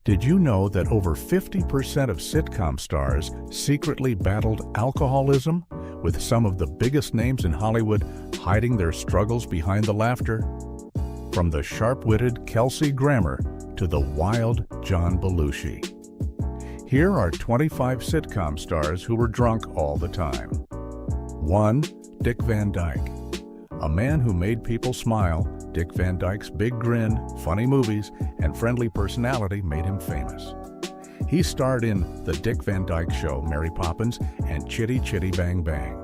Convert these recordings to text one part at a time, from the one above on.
Did you know that over 50% of sitcom stars secretly battled alcoholism, with some of the biggest names in Hollywood hiding their struggles behind the laughter? From the sharp-witted Kelsey Grammer to the wild John Belushi. Here are 25 sitcom stars who were drunk all the time. 1. Dick Van Dyke. A man who made people smile, Dick Van Dyke's big grin, funny movies, and friendly personality made him famous. He starred in The Dick Van Dyke Show, Mary Poppins, and Chitty Chitty Bang Bang.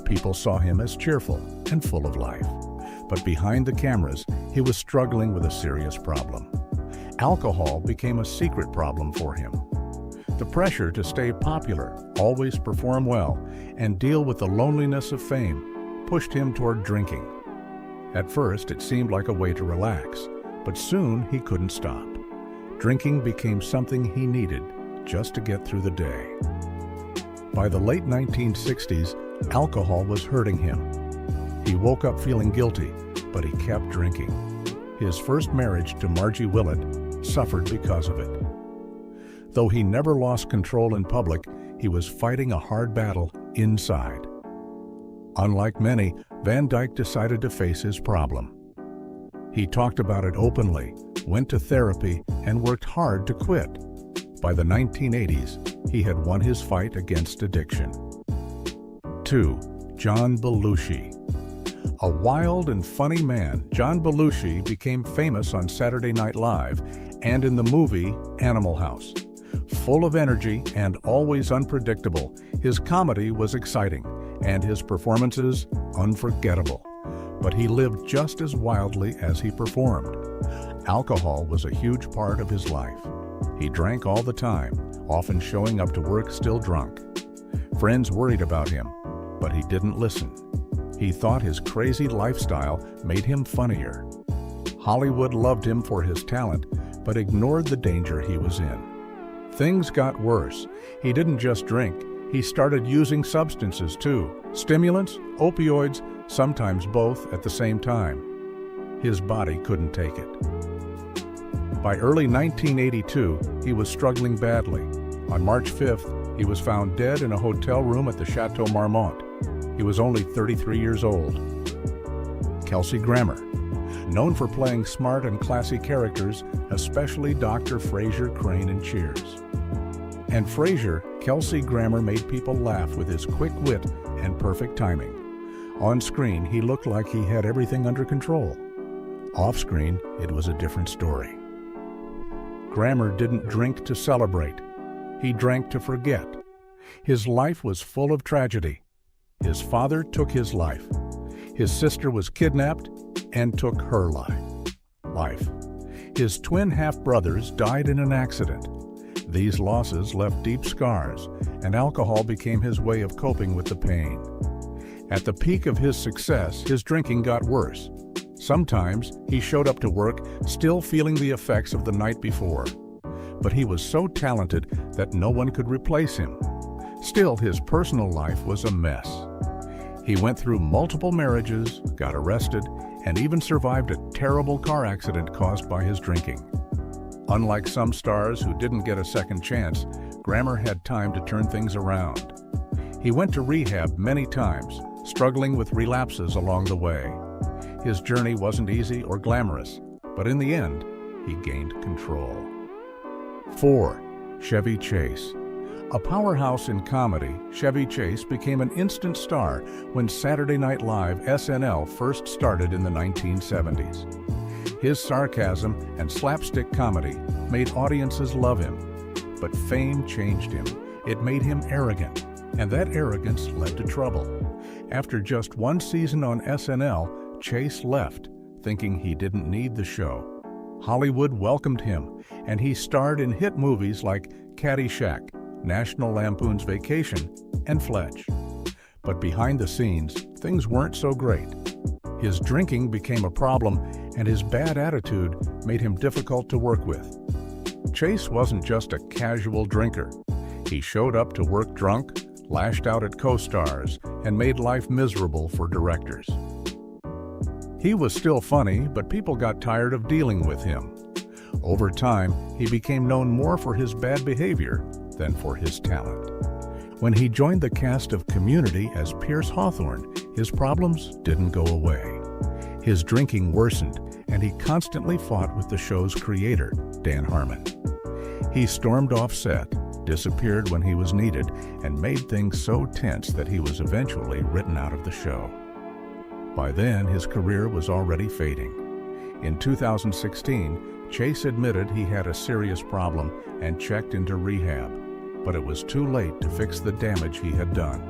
People saw him as cheerful and full of life. But behind the cameras, he was struggling with a serious problem. Alcohol became a secret problem for him. The pressure to stay popular, always perform well, and deal with the loneliness of fame pushed him toward drinking. At first, it seemed like a way to relax, but soon he couldn't stop. Drinking became something he needed just to get through the day. By the late 1960s, alcohol was hurting him. He woke up feeling guilty, but he kept drinking. His first marriage to Margie Willett suffered because of it. Though he never lost control in public, he was fighting a hard battle inside. Unlike many, Van Dyke decided to face his problem. He talked about it openly, went to therapy, and worked hard to quit. By the 1980s, he had won his fight against addiction. 2. John Belushi. A wild and funny man, John Belushi became famous on Saturday Night Live and in the movie Animal House. Full of energy and always unpredictable, his comedy was exciting and his performances unforgettable. But he lived just as wildly as he performed. Alcohol was a huge part of his life. He drank all the time, often showing up to work still drunk. Friends worried about him, but he didn't listen. He thought his crazy lifestyle made him funnier. Hollywood loved him for his talent, but ignored the danger he was in. Things got worse. He didn't just drink. He started using substances too. Stimulants, opioids, sometimes both at the same time. His body couldn't take it. By early 1982, he was struggling badly. On March 5th, he was found dead in a hotel room at the Chateau Marmont. He was only 33 years old. Kelsey Grammer. Known for playing smart and classy characters, especially Dr. Frasier Crane in Cheers. And Frasier, Kelsey Grammer made people laugh with his quick wit and perfect timing. On screen, he looked like he had everything under control. Off screen, it was a different story. Grammer didn't drink to celebrate. He drank to forget. His life was full of tragedy. His father took his life. His sister was kidnapped and took her life. His twin half-brothers died in an accident. These losses left deep scars, and alcohol became his way of coping with the pain. At the peak of his success, his drinking got worse. Sometimes he showed up to work still feeling the effects of the night before. But he was so talented that no one could replace him. Still, his personal life was a mess. He went through multiple marriages, got arrested, and even survived a terrible car accident caused by his drinking. Unlike some stars who didn't get a second chance, Grammer had time to turn things around. He went to rehab many times, struggling with relapses along the way. His journey wasn't easy or glamorous, but in the end, he gained control. 4. Chevy Chase. A powerhouse in comedy, Chevy Chase became an instant star when Saturday Night Live (SNL) first started in the 1970s. His sarcasm and slapstick comedy made audiences love him. But fame changed him. It made him arrogant, and that arrogance led to trouble. After just one season on SNL, Chase left, thinking he didn't need the show. Hollywood welcomed him, and he starred in hit movies like Caddyshack, National Lampoon's Vacation, and Fletch. But behind the scenes, things weren't so great. His drinking became a problem, and his bad attitude made him difficult to work with. Chase wasn't just a casual drinker. He showed up to work drunk, lashed out at co-stars, and made life miserable for directors. He was still funny, but people got tired of dealing with him. Over time, he became known more for his bad behavior than for his talent. When he joined the cast of Community as Pierce Hawthorne, his problems didn't go away. His drinking worsened, and he constantly fought with the show's creator, Dan Harmon. He stormed off set, disappeared when he was needed, and made things so tense that he was eventually written out of the show. By then, his career was already fading. In 2016, Chase admitted he had a serious problem and checked into rehab, but it was too late to fix the damage he had done.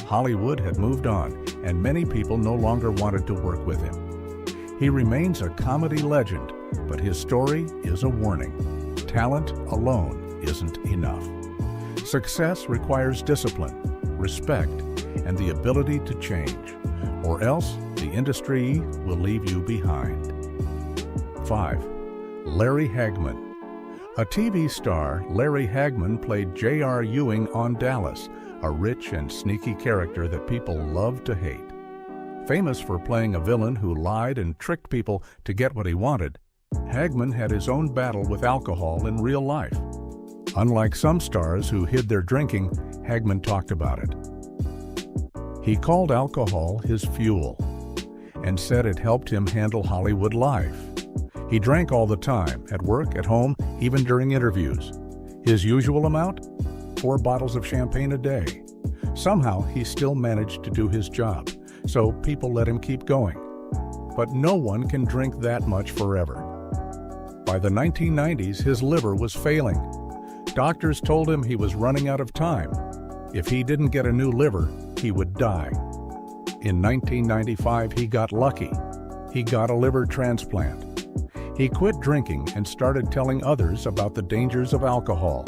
Hollywood had moved on, and many people no longer wanted to work with him. He remains a comedy legend, but his story is a warning. Talent alone isn't enough. Success requires discipline, respect, and the ability to change, or else the industry will leave you behind. 5. Larry Hagman. A TV star, Larry Hagman played J.R. Ewing on Dallas, a rich and sneaky character that people loved to hate. Famous for playing a villain who lied and tricked people to get what he wanted, Hagman had his own battle with alcohol in real life. Unlike some stars who hid their drinking, Hagman talked about it. He called alcohol his fuel and said it helped him handle Hollywood life. He drank all the time, at work, at home, even during interviews. His usual amount? 4 bottles of champagne a day. Somehow, he still managed to do his job, so people let him keep going. But no one can drink that much forever. By the 1990s, his liver was failing. Doctors told him he was running out of time. If he didn't get a new liver, he would die. In 1995, he got lucky. He got a liver transplant. He quit drinking and started telling others about the dangers of alcohol.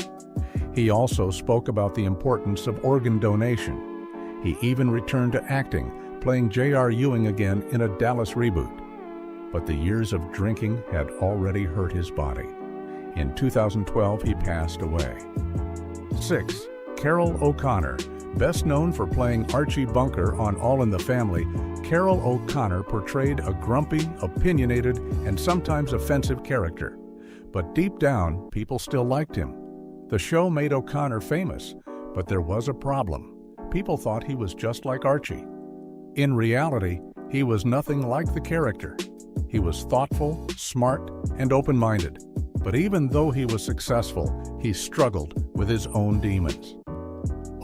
He also spoke about the importance of organ donation. He even returned to acting, playing J.R. Ewing again in a Dallas reboot. But the years of drinking had already hurt his body. In 2012, he passed away. 6. Carroll O'Connor. Best known for playing Archie Bunker on All in the Family, Carroll O'Connor portrayed a grumpy, opinionated, and sometimes offensive character. But deep down, people still liked him. The show made O'Connor famous, but there was a problem. People thought he was just like Archie. In reality, he was nothing like the character. He was thoughtful, smart, and open-minded. But even though he was successful, he struggled with his own demons.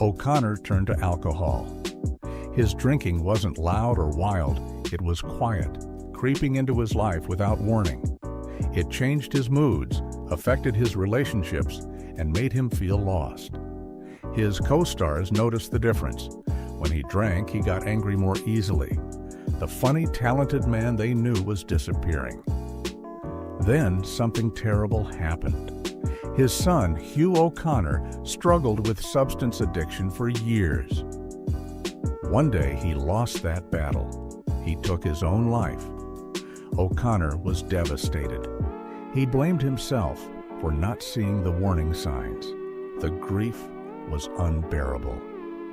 O'Connor turned to alcohol. His drinking wasn't loud or wild, it was quiet, creeping into his life without warning. It changed his moods, affected his relationships, and made him feel lost. His co-stars noticed the difference. When he drank, he got angry more easily. The funny, talented man they knew was disappearing. Then something terrible happened. His son, Hugh O'Connor, struggled with substance addiction for years. One day, he lost that battle. He took his own life. O'Connor was devastated. He blamed himself for not seeing the warning signs. The grief was unbearable.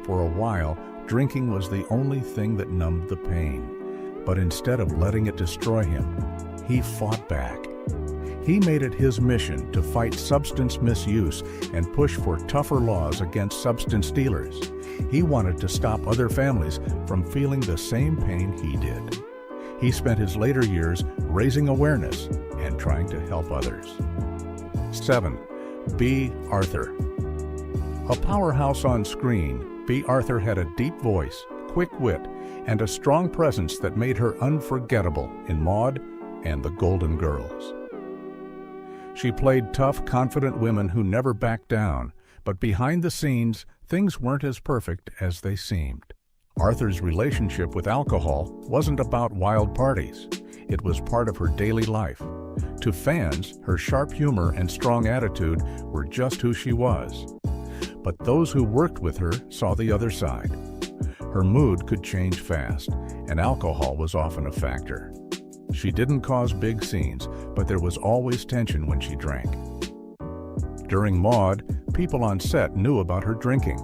For a while, drinking was the only thing that numbed the pain. But instead of letting it destroy him, he fought back. He made it his mission to fight substance misuse and push for tougher laws against substance dealers. He wanted to stop other families from feeling the same pain he did. He spent his later years raising awareness and trying to help others. 7. Bea Arthur. A powerhouse on screen, Bea Arthur had a deep voice, quick wit, and a strong presence that made her unforgettable in Maude and The Golden Girls. She played tough, confident women who never backed down, but behind the scenes, things weren't as perfect as they seemed. Arthur's relationship with alcohol wasn't about wild parties. It was part of her daily life. To fans, her sharp humor and strong attitude were just who she was. But those who worked with her saw the other side. Her mood could change fast, and alcohol was often a factor. She didn't cause big scenes, but there was always tension when she drank. During Maude, people on set knew about her drinking.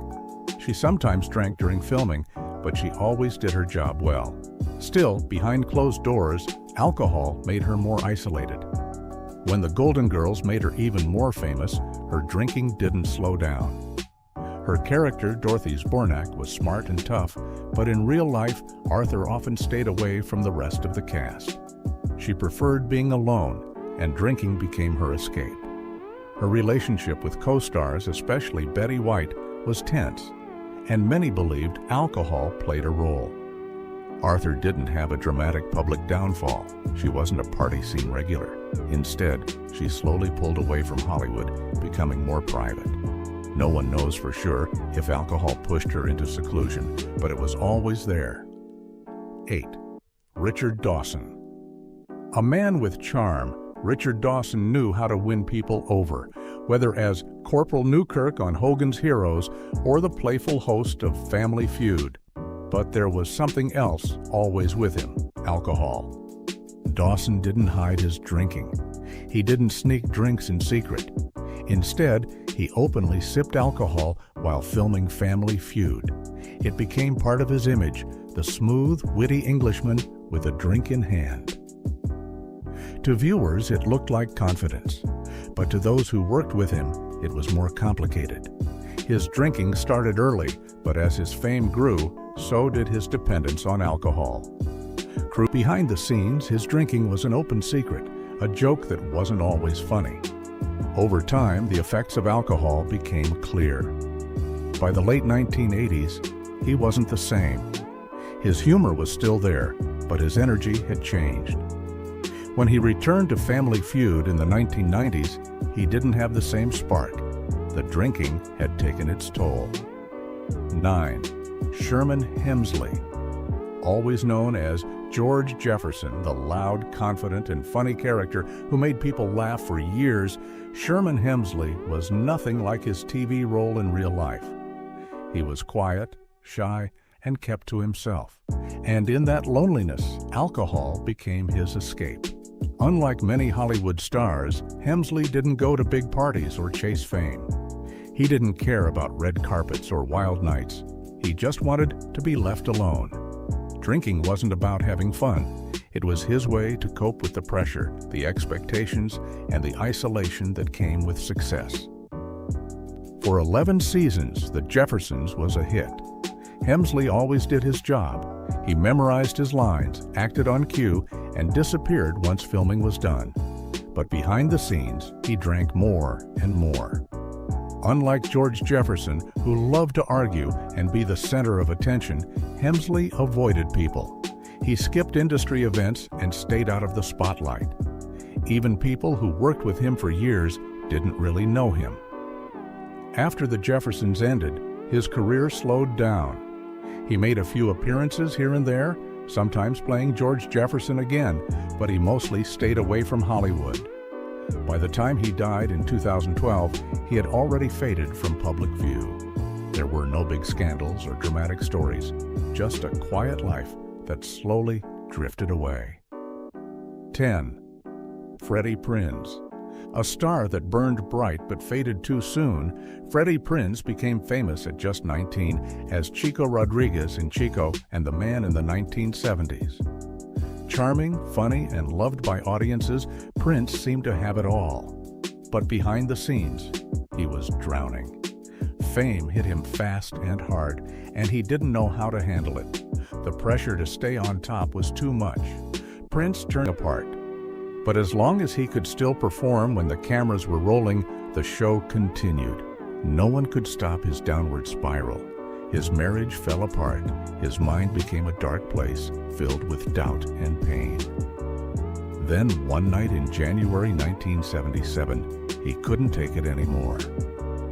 She sometimes drank during filming, but she always did her job well. Still, behind closed doors, alcohol made her more isolated. When the Golden Girls made her even more famous, her drinking didn't slow down. Her character, Dorothy Zbornak, was smart and tough, but in real life, Arthur often stayed away from the rest of the cast. She preferred being alone, and drinking became her escape. Her relationship with co-stars, especially Betty White, was tense, and many believed alcohol played a role. Arthur didn't have a dramatic public downfall. She wasn't a party scene regular. Instead, she slowly pulled away from Hollywood, becoming more private. No one knows for sure if alcohol pushed her into seclusion, but it was always there. 8. Richard Dawson. A man with charm, Richard Dawson knew how to win people over, whether as Corporal Newkirk on Hogan's Heroes or the playful host of Family Feud. But there was something else always with him: alcohol. Dawson didn't hide his drinking. He didn't sneak drinks in secret. Instead, he openly sipped alcohol while filming Family Feud. It became part of his image, the smooth, witty Englishman with a drink in hand. To viewers, it looked like confidence, but to those who worked with him, it was more complicated. His drinking started early, but as his fame grew, so did his dependence on alcohol. Behind the scenes, his drinking was an open secret, a joke that wasn't always funny. Over time, the effects of alcohol became clear. By the late 1980s, he wasn't the same. His humor was still there, but his energy had changed. When he returned to Family Feud in the 1990s, he didn't have the same spark. The drinking had taken its toll. 9. Sherman Hemsley. Always known as George Jefferson, the loud, confident, and funny character who made people laugh for years, Sherman Hemsley was nothing like his TV role in real life. He was quiet, shy, and kept to himself. And in that loneliness, alcohol became his escape. Unlike many Hollywood stars, Hemsley didn't go to big parties or chase fame. He didn't care about red carpets or wild nights. He just wanted to be left alone. Drinking wasn't about having fun. It was his way to cope with the pressure, the expectations, and the isolation that came with success. For 11 seasons, The Jeffersons was a hit. Hemsley always did his job. He memorized his lines, acted on cue, and disappeared once filming was done. But behind the scenes, he drank more and more. Unlike George Jefferson, who loved to argue and be the center of attention, Hemsley avoided people. He skipped industry events and stayed out of the spotlight. Even people who worked with him for years didn't really know him. After The Jeffersons ended, his career slowed down. He made a few appearances here and there, sometimes playing George Jefferson again, but he mostly stayed away from Hollywood. By the time he died in 2012, he had already faded from public view. There were no big scandals or dramatic stories, just a quiet life that slowly drifted away. 10. Freddie Prinze. A star that burned bright but faded too soon, Freddie Prinze became famous at just 19 as Chico Rodriguez in Chico and the Man in the 1970s. Charming, funny, and loved by audiences, Prinze seemed to have it all. But behind the scenes, he was drowning. Fame hit him fast and hard, and he didn't know how to handle it. The pressure to stay on top was too much. Prinze turned apart. But as long as he could still perform when the cameras were rolling, the show continued. No one could stop his downward spiral. His marriage fell apart. His mind became a dark place, filled with doubt and pain. Then, one night in January 1977, he couldn't take it anymore.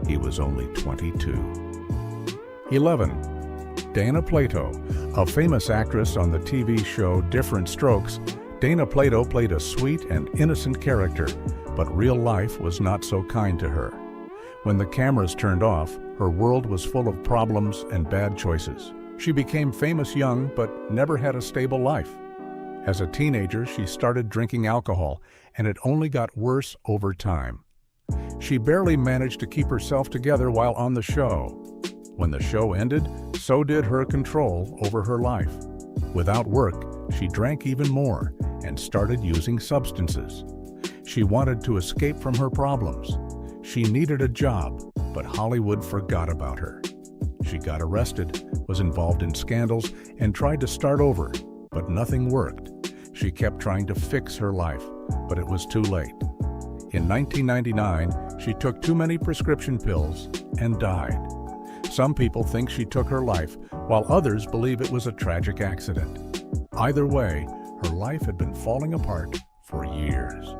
He was only 22. 11. Dana Plato. A famous actress on the TV show Different Strokes, Dana Plato played a sweet and innocent character, but real life was not so kind to her. When the cameras turned off, her world was full of problems and bad choices. She became famous young, but never had a stable life. As a teenager, she started drinking alcohol, and it only got worse over time. She barely managed to keep herself together while on the show. When the show ended, so did her control over her life. Without work, she drank even more and started using substances. She wanted to escape from her problems. She needed a job, but Hollywood forgot about her. She got arrested, was involved in scandals, and tried to start over, but nothing worked. She kept trying to fix her life, but it was too late. In 1999, she took too many prescription pills and died. Some people think she took her life, while others believe it was a tragic accident. Either way, her life had been falling apart for years.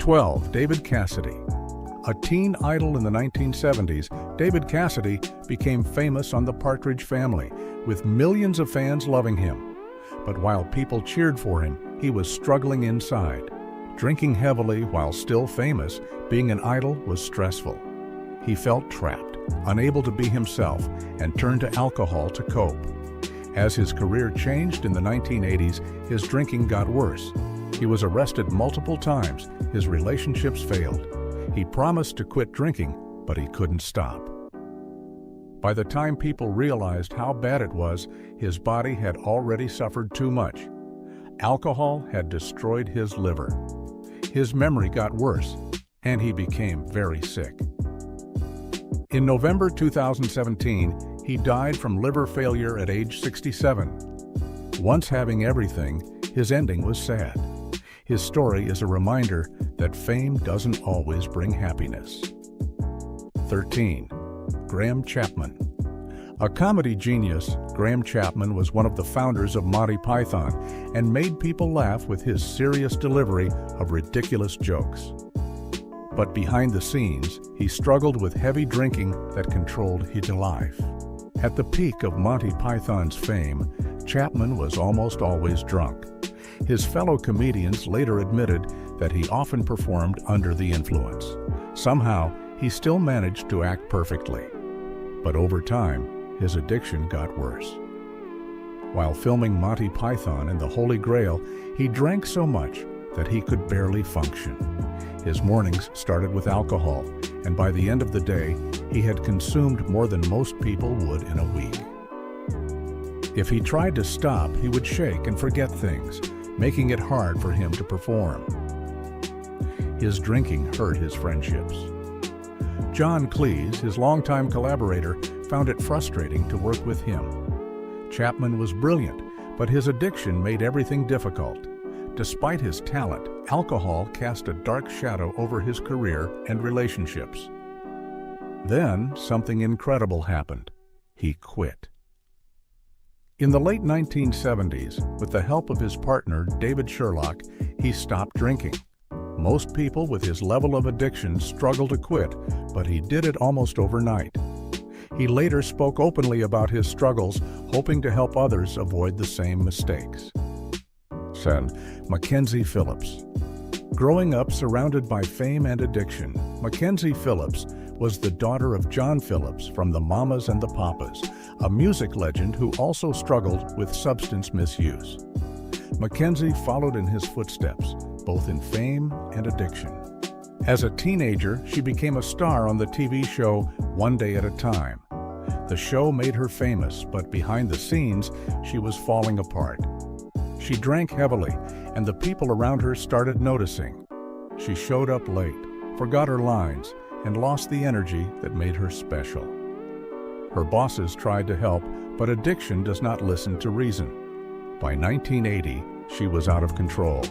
12. David Cassidy. A teen idol in the 1970s, David Cassidy became famous on The Partridge Family, with millions of fans loving him. But while people cheered for him, he was struggling inside. Drinking heavily while still famous, being an idol was stressful. He felt trapped, unable to be himself, and turned to alcohol to cope. As his career changed in the 1980s, his drinking got worse. He was arrested multiple times. His relationships failed. He promised to quit drinking, but he couldn't stop. By the time people realized how bad it was, his body had already suffered too much. Alcohol had destroyed his liver. His memory got worse, and he became very sick. In November 2017, he died from liver failure at age 67. Once having everything, his ending was sad. His story is a reminder that fame doesn't always bring happiness. 13. Graham Chapman. A comedy genius, Graham Chapman was one of the founders of Monty Python and made people laugh with his serious delivery of ridiculous jokes. But behind the scenes, he struggled with heavy drinking that controlled his life. At the peak of Monty Python's fame, Chapman was almost always drunk. His fellow comedians later admitted that he often performed under the influence. Somehow, he still managed to act perfectly. But over time, his addiction got worse. While filming Monty Python and the Holy Grail, he drank so much that he could barely function. His mornings started with alcohol, and by the end of the day, he had consumed more than most people would in a week. If he tried to stop, he would shake and forget things, making it hard for him to perform. His drinking hurt his friendships. John Cleese, his longtime collaborator, found it frustrating to work with him. Chapman was brilliant, but his addiction made everything difficult. Despite his talent, alcohol cast a dark shadow over his career and relationships. Then, something incredible happened. He quit. In the late 1970s, with the help of his partner, David Sherlock, he stopped drinking. Most people with his level of addiction struggle to quit, but he did it almost overnight. He later spoke openly about his struggles, hoping to help others avoid the same mistakes. 10. Mackenzie Phillips. Growing up surrounded by fame and addiction, Mackenzie Phillips was the daughter of John Phillips from the Mamas and the Papas, a music legend who also struggled with substance misuse. Mackenzie followed in his footsteps, both in fame and addiction. As a teenager, she became a star on the TV show One Day at a Time. The show made her famous, but behind the scenes, she was falling apart. She drank heavily, and the people around her started noticing. She showed up late, forgot her lines, and lost the energy that made her special. Her bosses tried to help, but addiction does not listen to reason. By 1980, she was out of control.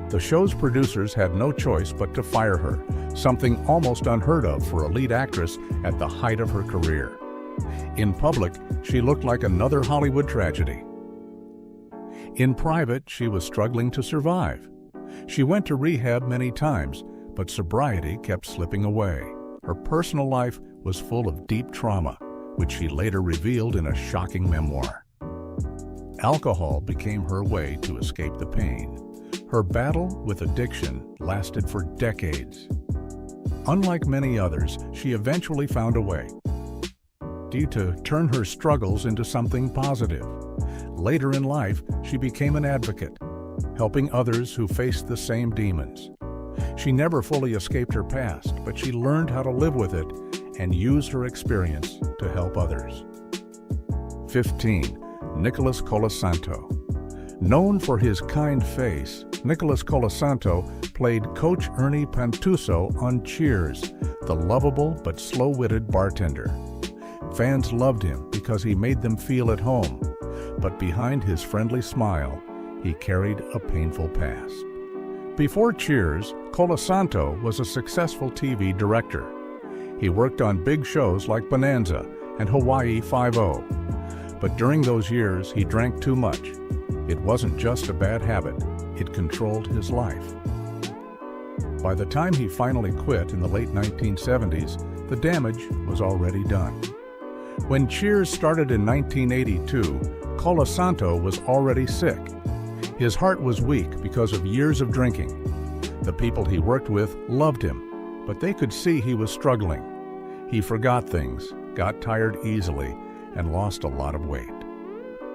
The show's producers had no choice but to fire her, something almost unheard of for a lead actress at the height of her career. In public, she looked like another Hollywood tragedy. In private, she was struggling to survive. She went to rehab many times, but sobriety kept slipping away. Her personal life was full of deep trauma, which she later revealed in a shocking memoir. Alcohol became her way to escape the pain. Her battle with addiction lasted for decades. Unlike many others, she eventually found a way to turn her struggles into something positive. Later in life, she became an advocate, helping others who faced the same demons. She never fully escaped her past, but she learned how to live with it and use her experience to help others. 15. Nicholas Colasanto. Known for his kind face, Nicholas Colasanto played Coach Ernie Pantuso on Cheers, the lovable but slow-witted bartender. Fans loved him because he made them feel at home, but behind his friendly smile, he carried a painful past. Before Cheers, Colasanto was a successful TV director. He worked on big shows like Bonanza and Hawaii Five-0. But during those years, he drank too much. It wasn't just a bad habit, it controlled his life. By the time he finally quit in the late 1970s, the damage was already done. When Cheers started in 1982, Colasanto was already sick. His heart was weak because of years of drinking. The people he worked with loved him, but they could see he was struggling. He forgot things, got tired easily, and lost a lot of weight.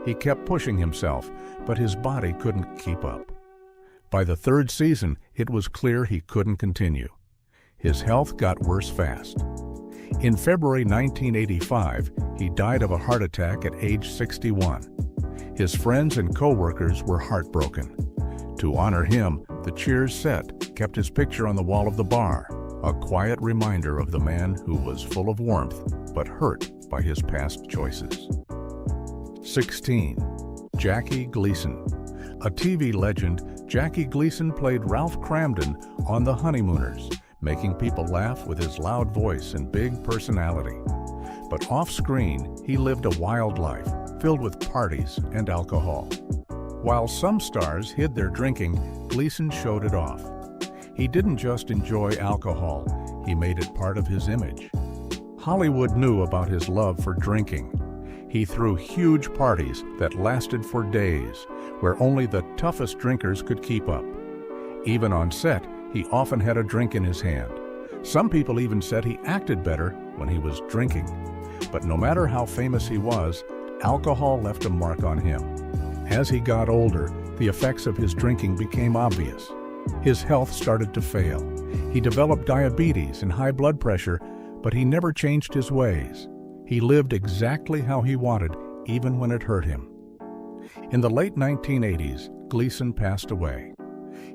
He kept pushing himself, but his body couldn't keep up. By the third season, it was clear he couldn't continue. His health got worse fast. In February 1985, he died of a heart attack at age 61. His friends and co-workers were heartbroken. To honor him, the Cheers set kept his picture on the wall of the bar, a quiet reminder of the man who was full of warmth but hurt by his past choices. 16. Jackie Gleason. A TV legend, Jackie Gleason played Ralph Cramden on The Honeymooners, making people laugh with his loud voice and big personality. But off-screen, he lived a wild life, filled with parties and alcohol. While some stars hid their drinking, Gleason showed it off. He didn't just enjoy alcohol, he made it part of his image. Hollywood knew about his love for drinking. He threw huge parties that lasted for days, where only the toughest drinkers could keep up. Even on set, he often had a drink in his hand. Some people even said he acted better when he was drinking. But no matter how famous he was, alcohol left a mark on him. As he got older, the effects of his drinking became obvious. His health started to fail. He developed diabetes and high blood pressure, but he never changed his ways. He lived exactly how he wanted, even when it hurt him. In the late 1980s, Gleason passed away.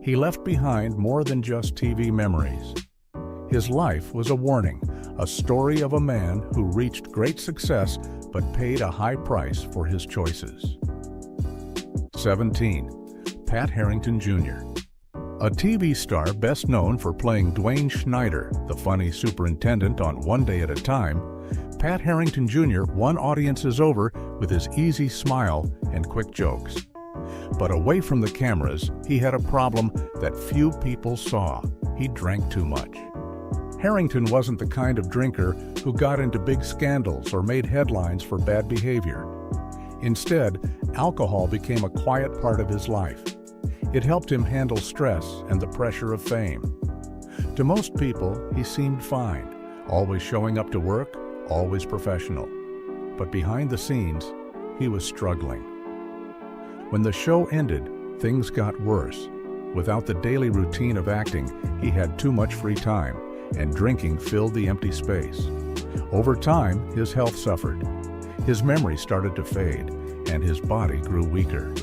He left behind more than just TV memories. His life was a warning, a story of a man who reached great success but paid a high price for his choices. 17. Pat Harrington Jr. A TV star best known for playing Dwayne Schneider, the funny superintendent on One Day at a Time, Pat Harrington Jr. won audiences over with his easy smile and quick jokes. But away from the cameras, he had a problem that few people saw. He drank too much. Harrington wasn't the kind of drinker who got into big scandals or made headlines for bad behavior. Instead, alcohol became a quiet part of his life. It helped him handle stress and the pressure of fame. To most people, he seemed fine, always showing up to work, always professional. But behind the scenes, he was struggling. When the show ended, things got worse. Without the daily routine of acting, he had too much free time, and drinking filled the empty space. Over time, his health suffered. His memory started to fade, and his body grew weaker.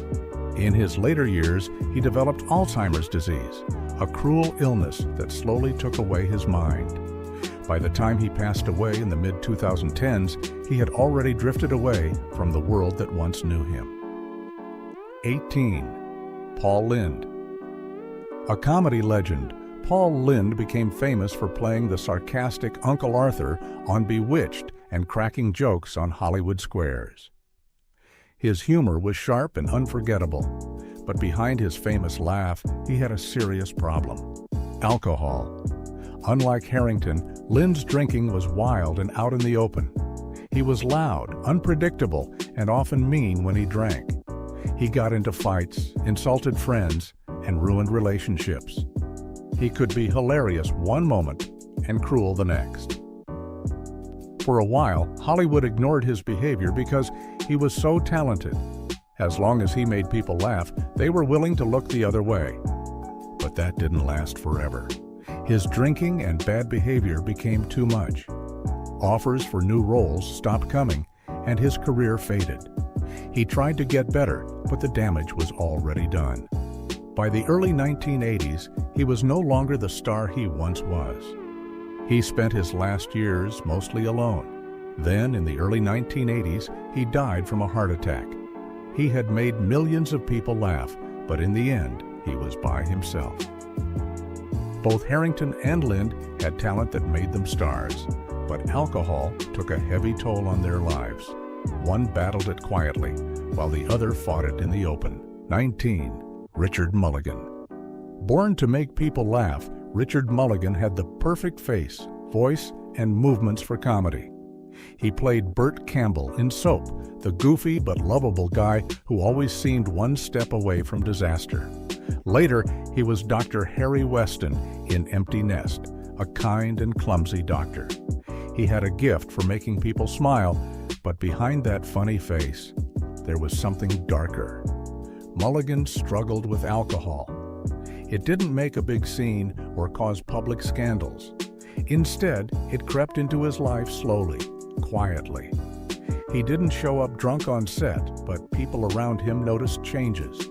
In his later years, he developed Alzheimer's disease, a cruel illness that slowly took away his mind. By the time he passed away in the mid-2010s, he had already drifted away from the world that once knew him. 18. Paul Lynde. A comedy legend, Paul Lynde became famous for playing the sarcastic Uncle Arthur on Bewitched and cracking jokes on Hollywood squares. His humor was sharp and unforgettable, but behind his famous laugh, he had a serious problem: alcohol. Unlike Harrington, Lynde's drinking was wild and out in the open. He was loud, unpredictable, and often mean when he drank. He got into fights, insulted friends, and ruined relationships. He could be hilarious one moment and cruel the next. For a while, Hollywood ignored his behavior because he was so talented. As long as he made people laugh, they were willing to look the other way. But that didn't last forever. His drinking and bad behavior became too much. Offers for new roles stopped coming, and his career faded. He tried to get better, but the damage was already done. By the early 1980s, he was no longer the star he once was. He spent his last years mostly alone. Then, in the early 1980s, he died from a heart attack. He had made millions of people laugh, but in the end, he was by himself. Both Harrington and Lynde had talent that made them stars, but alcohol took a heavy toll on their lives. One battled it quietly, while the other fought it in the open. 19. Richard Mulligan. Born to make people laugh, Richard Mulligan had the perfect face, voice, and movements for comedy. He played Bert Campbell in Soap, the goofy but lovable guy who always seemed one step away from disaster. Later, he was Dr. Harry Weston in Empty Nest, a kind and clumsy doctor. He had a gift for making people smile, but behind that funny face, there was something darker. Mulligan struggled with alcohol. It didn't make a big scene or cause public scandals. Instead, it crept into his life slowly, quietly. He didn't show up drunk on set, but people around him noticed changes.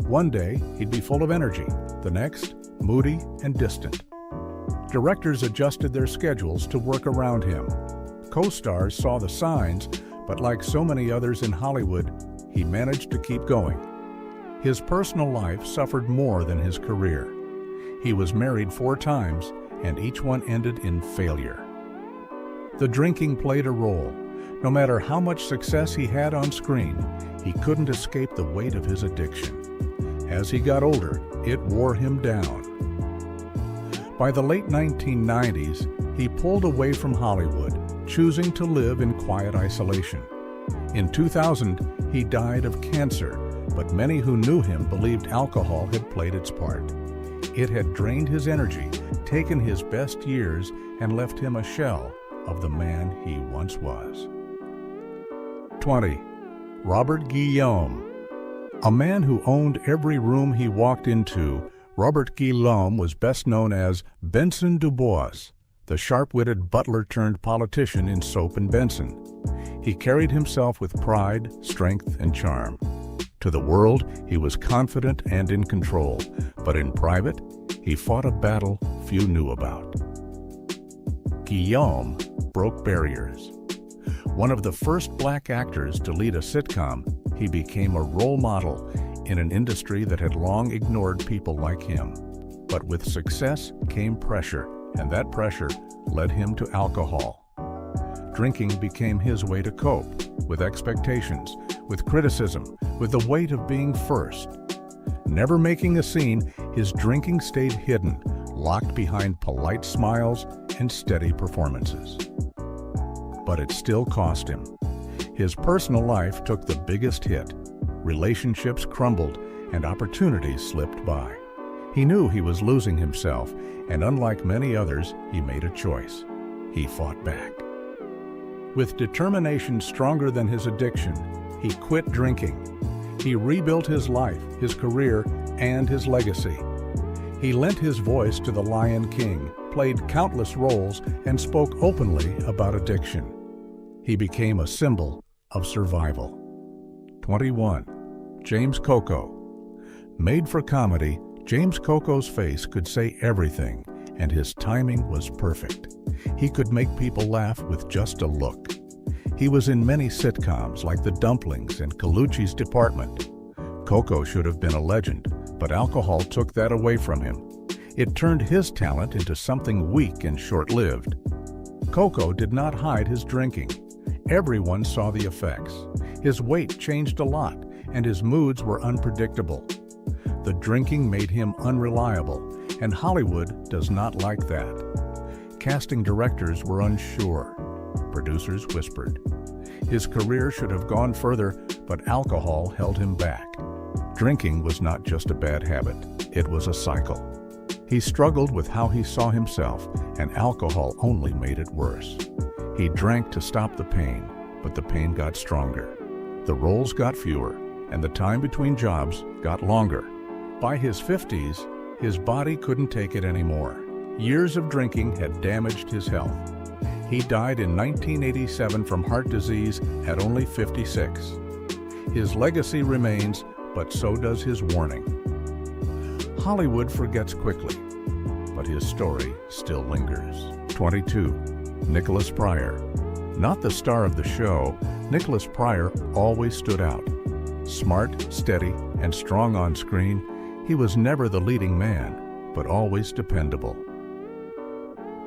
One day, he'd be full of energy. The next, moody and distant. Directors adjusted their schedules to work around him. Co-stars saw the signs, but like so many others in Hollywood, he managed to keep going. His personal life suffered more than his career. He was married 4 times, and each one ended in failure. The drinking played a role. No matter how much success he had on screen, he couldn't escape the weight of his addiction. As he got older, it wore him down. By the late 1990s, he pulled away from Hollywood, choosing to live in quiet isolation. In 2000, he died of cancer, but many who knew him believed alcohol had played its part. It had drained his energy, taken his best years, and left him a shell of the man he once was. 20. Robert Guillaume. A man who owned every room he walked into, Robert Guillaume was best known as Benson Dubois, the sharp-witted butler-turned-politician in Soap and Benson. He carried himself with pride, strength, and charm. To the world, he was confident and in control, but in private, he fought a battle few knew about. Guillaume broke barriers. One of the first black actors to lead a sitcom, he became a role model in an industry that had long ignored people like him. But with success came pressure, and that pressure led him to alcohol. Drinking became his way to cope, with expectations, with criticism, with the weight of being first. Never making a scene, his drinking stayed hidden, locked behind polite smiles and steady performances. But it still cost him. His personal life took the biggest hit. Relationships crumbled and opportunities slipped by. He knew he was losing himself, and unlike many others, he made a choice. He fought back. With determination stronger than his addiction, he quit drinking. He rebuilt his life, his career, and his legacy. He lent his voice to the Lion King, played countless roles, and spoke openly about addiction. He became a symbol of survival. 21. James Coco. Made for comedy, James Coco's face could say everything, and his timing was perfect. He could make people laugh with just a look. He was in many sitcoms like The Dumplings and Colucci's Department. Coco should have been a legend, but alcohol took that away from him. It turned his talent into something weak and short-lived. Coco did not hide his drinking. Everyone saw the effects. His weight changed a lot, and his moods were unpredictable. The drinking made him unreliable, and Hollywood does not like that. Casting directors were unsure. Producers whispered. His career should have gone further, but alcohol held him back. Drinking was not just a bad habit, it was a cycle. He struggled with how he saw himself, and alcohol only made it worse. He drank to stop the pain, but the pain got stronger. The roles got fewer, and the time between jobs got longer. By his 50s, his body couldn't take it anymore. Years of drinking had damaged his health. He died in 1987 from heart disease at only 56. His legacy remains, but so does his warning. Hollywood forgets quickly, but his story still lingers. 22. Nicholas Pryor. Not the star of the show, Nicholas Pryor always stood out. Smart, steady, and strong on screen, he was never the leading man, but always dependable.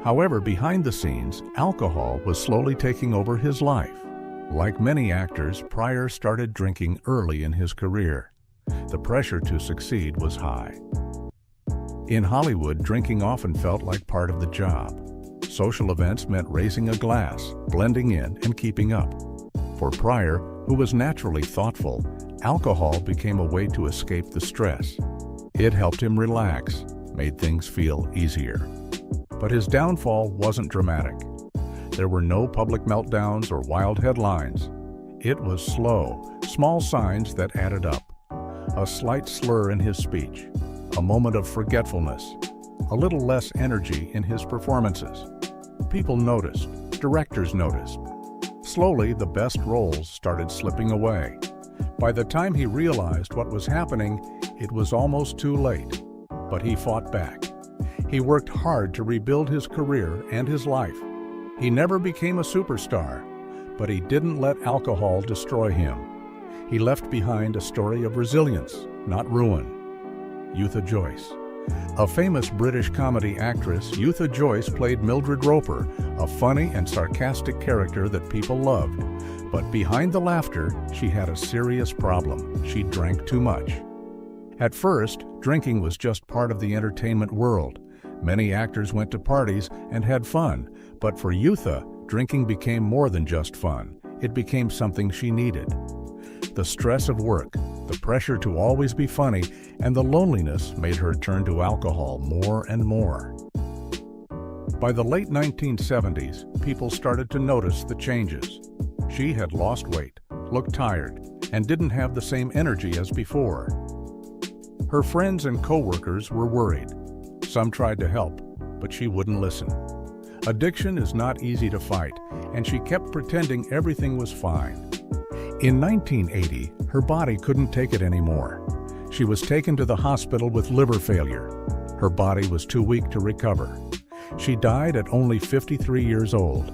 However, behind the scenes, alcohol was slowly taking over his life. Like many actors, Pryor started drinking early in his career. The pressure to succeed was high. In Hollywood, drinking often felt like part of the job. Social events meant raising a glass, blending in, and keeping up. For Pryor, who was naturally thoughtful, alcohol became a way to escape the stress. It helped him relax, made things feel easier. But his downfall wasn't dramatic. There were no public meltdowns or wild headlines. It was slow, small signs that added up. A slight slur in his speech, a moment of forgetfulness, a little less energy in his performances. People noticed, directors noticed. Slowly, the best roles started slipping away. By the time he realized what was happening, it was almost too late. But he fought back. He worked hard to rebuild his career and his life. He never became a superstar, but he didn't let alcohol destroy him. He left behind a story of resilience, not ruin. Yootha Joyce. A famous British comedy actress, Yootha Joyce played Mildred Roper, a funny and sarcastic character that people loved. But behind the laughter, she had a serious problem. She drank too much. At first, drinking was just part of the entertainment world. Many actors went to parties and had fun, but for Yootha, drinking became more than just fun. It became something she needed. The stress of work, the pressure to always be funny, and the loneliness made her turn to alcohol more and more. By the late 1970s, people started to notice the changes. She had lost weight, looked tired, and didn't have the same energy as before. Her friends and co-workers were worried. Some tried to help, but she wouldn't listen. Addiction is not easy to fight, and she kept pretending everything was fine. In 1980, her body couldn't take it anymore. She was taken to the hospital with liver failure. Her body was too weak to recover. She died at only 53 years old.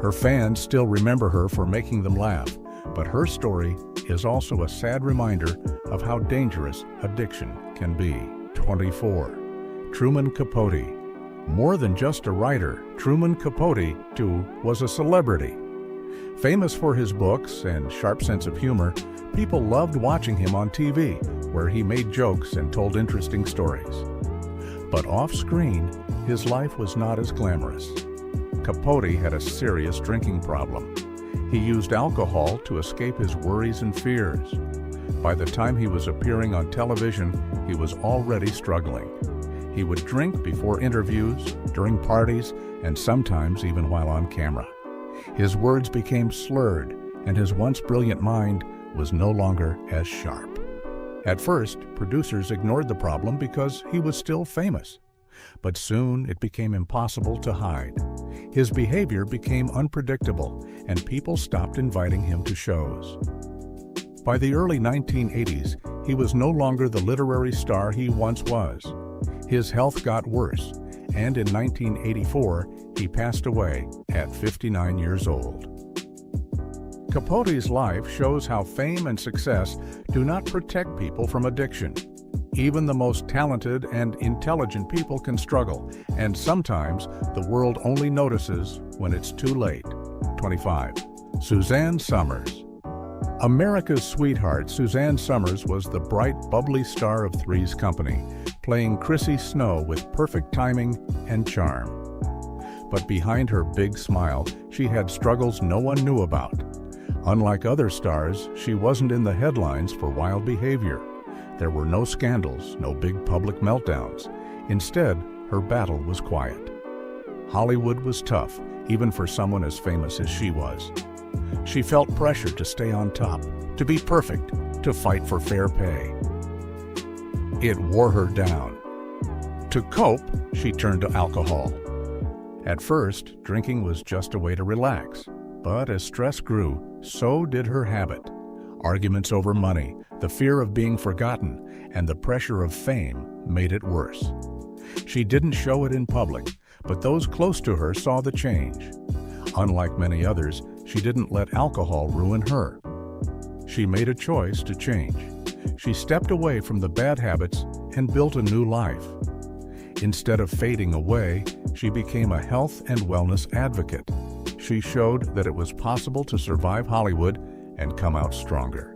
Her fans still remember her for making them laugh, but her story is also a sad reminder of how dangerous addiction can be. 24. Truman Capote. More than just a writer, Truman Capote, too, was a celebrity. Famous for his books and sharp sense of humor, people loved watching him on TV, where he made jokes and told interesting stories. But off-screen, his life was not as glamorous. Capote had a serious drinking problem. He used alcohol to escape his worries and fears. By the time he was appearing on television, he was already struggling. He would drink before interviews, during parties, and sometimes even while on camera. His words became slurred, and his once brilliant mind was no longer as sharp. At first, producers ignored the problem because he was still famous. But soon it became impossible to hide. His behavior became unpredictable, and people stopped inviting him to shows. By the early 1980s, he was no longer the literary star he once was. His health got worse, and in 1984, he passed away at 59 years old. Capote's life shows how fame and success do not protect people from addiction. Even the most talented and intelligent people can struggle, and sometimes the world only notices when it's too late. 25. Suzanne Somers. America's sweetheart, Suzanne Somers was the bright, bubbly star of Three's Company, playing Chrissy Snow with perfect timing and charm. But behind her big smile, she had struggles no one knew about. Unlike other stars, she wasn't in the headlines for wild behavior. There were no scandals, no big public meltdowns. Instead, her battle was quiet. Hollywood was tough, even for someone as famous as she was. She felt pressure to stay on top, to be perfect, to fight for fair pay. It wore her down. To cope, she turned to alcohol. At first, drinking was just a way to relax, but as stress grew, so did her habit. Arguments over money, the fear of being forgotten, and the pressure of fame made it worse. She didn't show it in public, but those close to her saw the change. Unlike many others, she didn't let alcohol ruin her. She made a choice to change. She stepped away from the bad habits and built a new life. Instead of fading away, she became a health and wellness advocate. She showed that it was possible to survive Hollywood and come out stronger.